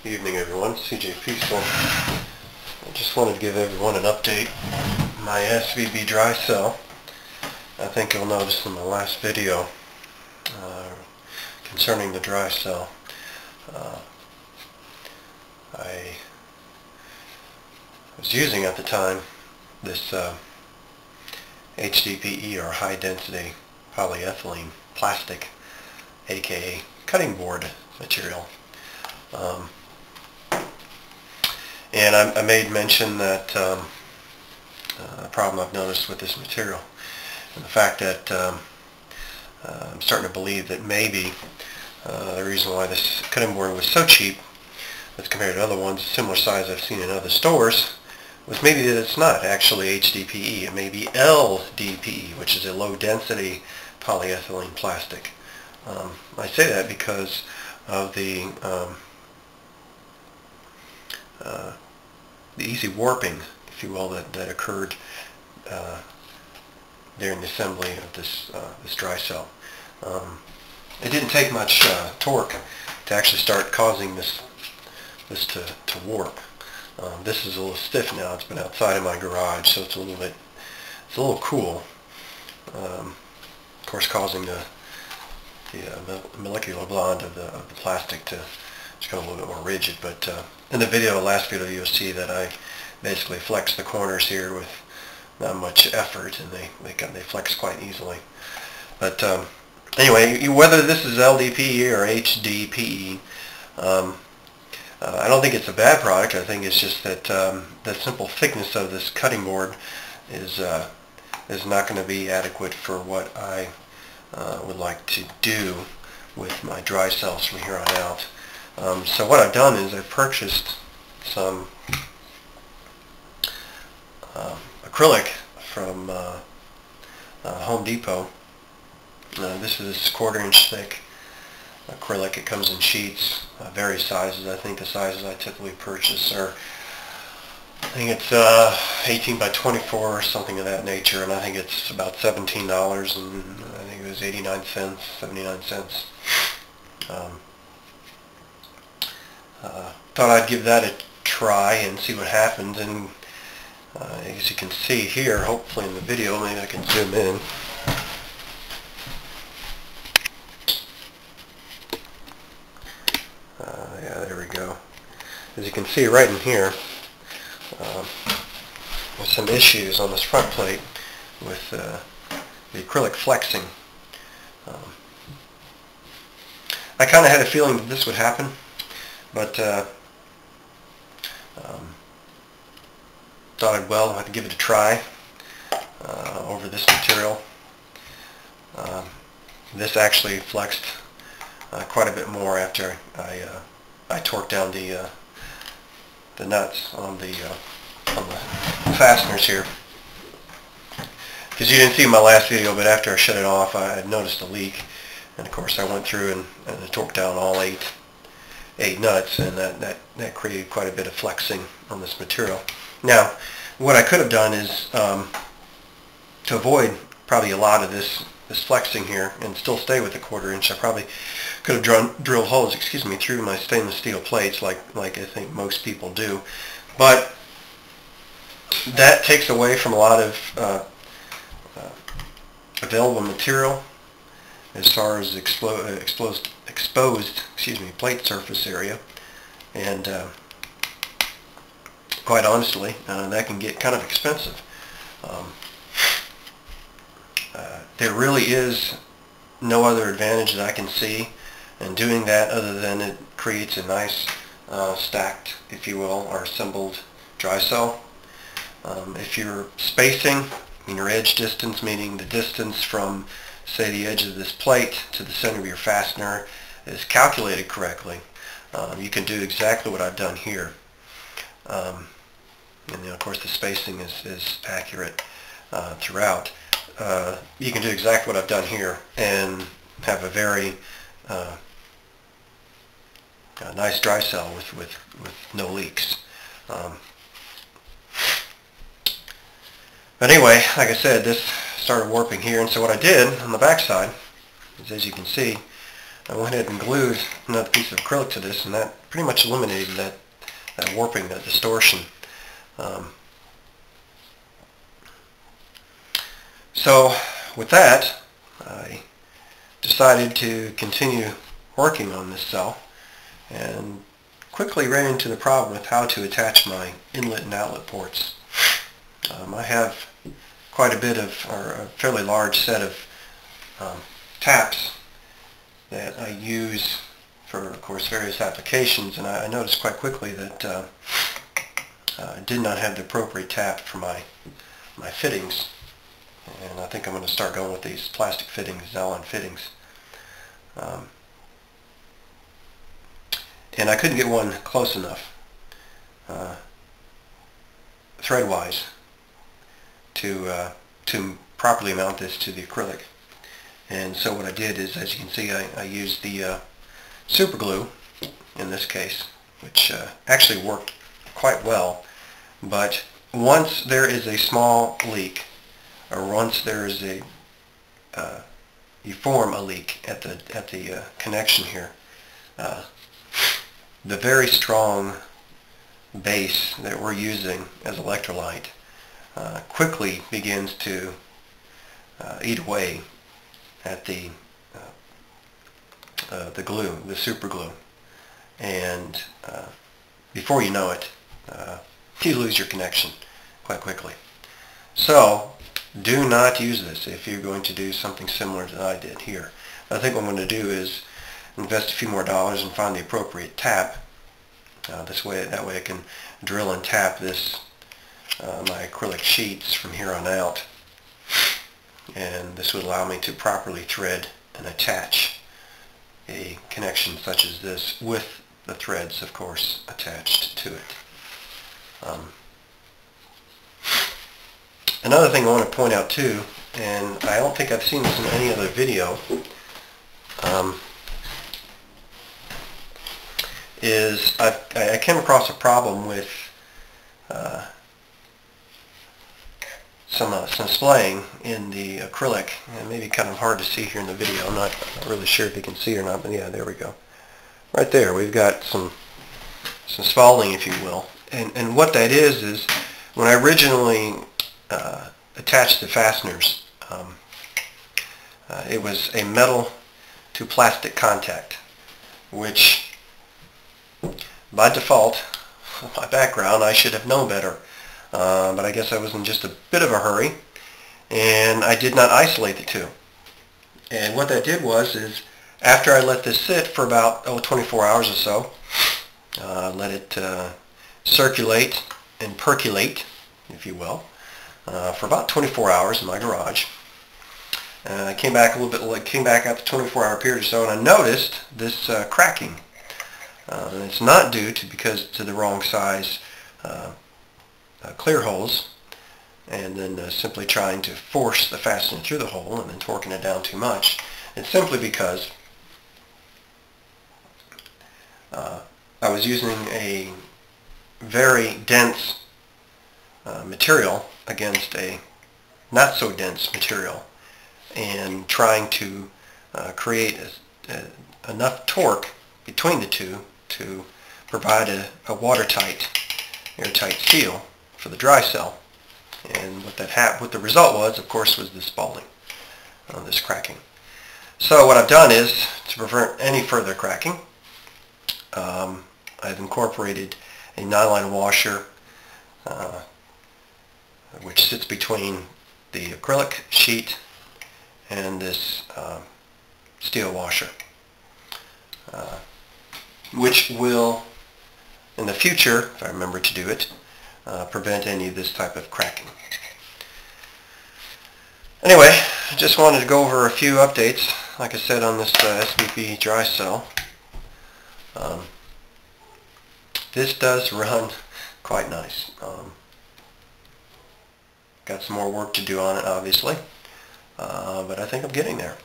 Evening everyone, CJ Peaceful. I just wanted to give everyone an update. My SBB Dry Cell, I think you'll notice in my last video concerning the dry cell, I was using at the time this HDPE or high density polyethylene plastic, aka cutting board material. And I made mention that a problem I've noticed with this material, and the fact that I'm starting to believe that maybe the reason why this cutting board was so cheap as compared to other ones similar size I've seen in other stores was maybe that it's not actually HDPE. It may be LDPE, which is a low density polyethylene plastic. I say that because of the easy warping, if you will, that occurred during the assembly of this dry cell. It didn't take much torque to actually start causing this to warp. This is a little stiff now. It's been outside of my garage, so it's a little cool. Of course, causing the molecular bond of the plastic to become a little bit more rigid. But in the last video, you'll see that I basically flex the corners here with not much effort, and they flex quite easily. But anyway, whether this is LDPE or HDPE, I don't think it's a bad product. I think it's just that the simple thickness of this cutting board is not going to be adequate for what I would like to do with my dry cells from here on out. So what I've done is I've purchased some acrylic from Home Depot. This is 1/4 inch thick acrylic. It comes in sheets, various sizes. I think the sizes I typically purchase are, I think it's 18 by 24 or something of that nature, and I think it's about $17, and I think it was 89 cents, 79 cents. Thought I'd give that a try and see what happens, and as you can see here, hopefully in the video, maybe I can zoom in. Yeah, there we go. As you can see right in here, there's some issues on this front plate with the acrylic flexing. I kind of had a feeling that this would happen, but thought I'd give it a try over this material. This actually flexed quite a bit more after I torqued down the nuts on the fasteners here. Because you didn't see my last video, but after I shut it off, I had noticed a leak, and of course I went through and I torqued down all eight nuts, and that created quite a bit of flexing on this material. Now, what I could have done is to avoid probably a lot of this flexing here and still stay with the 1/4 inch. I probably could have drilled holes, through my stainless steel plates, like I think most people do. But that takes away from a lot of available material as far as exposed plate surface area, and quite honestly, that can get kind of expensive. There really is no other advantage that I can see in doing that other than it creates a nice stacked, if you will, or assembled dry cell. If you're spacing, your edge distance, meaning the distance from, say, the edge of this plate to the center of your fastener, is calculated correctly, you can do exactly what I've done here. And of course the spacing is accurate throughout. You can do exactly what I've done here and have a very nice dry cell with no leaks. But anyway, like I said, this started warping here, and so what I did on the back side is, as you can see, I went ahead and glued another piece of acrylic to this, and that pretty much eliminated that warping, that distortion. So with that, I decided to continue working on this cell and quickly ran into the problem with how to attach my inlet and outlet ports. I have quite a bit of, or a fairly large set of taps that I use for, of course, various applications, and I noticed quite quickly that I did not have the appropriate tap for my fittings, and I think I'm going to start going with these plastic fittings, nylon fittings. And I couldn't get one close enough thread-wise to properly mount this to the acrylic. And so what I did is, as you can see, I used the super glue in this case, which actually worked quite well. But once there is a small leak, or once there is you form a leak at the connection here, the very strong base that we're using as electrolyte quickly begins to eat away at the glue, the super glue, and before you know it, you lose your connection quite quickly. So do not use this if you're going to do something similar to that I did here. I think what I'm going to do is invest a few more dollars and find the appropriate tap. That way I can drill and tap this my acrylic sheets from here on out, and this would allow me to properly thread and attach a connection such as this with the threads, of course, attached to it. Another thing I want to point out too, and I don't think I've seen this in any other video, is I came across a problem with some splaying in the acrylic, and maybe kind of hard to see here in the video. I'm not really sure if you can see or not, but yeah, there we go. Right there, we've got some spalling, if you will. And what that is when I originally attached the fasteners, it was a metal to plastic contact, which by default, my background, I should have known better. But I guess I was in just a bit of a hurry, and I did not isolate the two. And what that did was, after I let this sit for about 24 hours or so, let it circulate and percolate, if you will, for about 24 hours in my garage. I came back a little bit, came back after 24-hour period or so, and I noticed this cracking. And it's not due to the wrong size clear holes, and then simply trying to force the fastener through the hole and then torquing it down too much. It's simply because I was using a very dense material against a not so dense material, and trying to create enough torque between the two to provide a watertight, airtight seal for the dry cell. And what the result was, of course, was this spalling, this cracking. So what I've done is, to prevent any further cracking, I've incorporated a nylon washer which sits between the acrylic sheet and this steel washer, which will, in the future, if I remember to do it, prevent any of this type of cracking. Anyway, I just wanted to go over a few updates, like I said, on this SBB Dry Cell. This does run quite nice. Got some more work to do on it, obviously, but I think I'm getting there.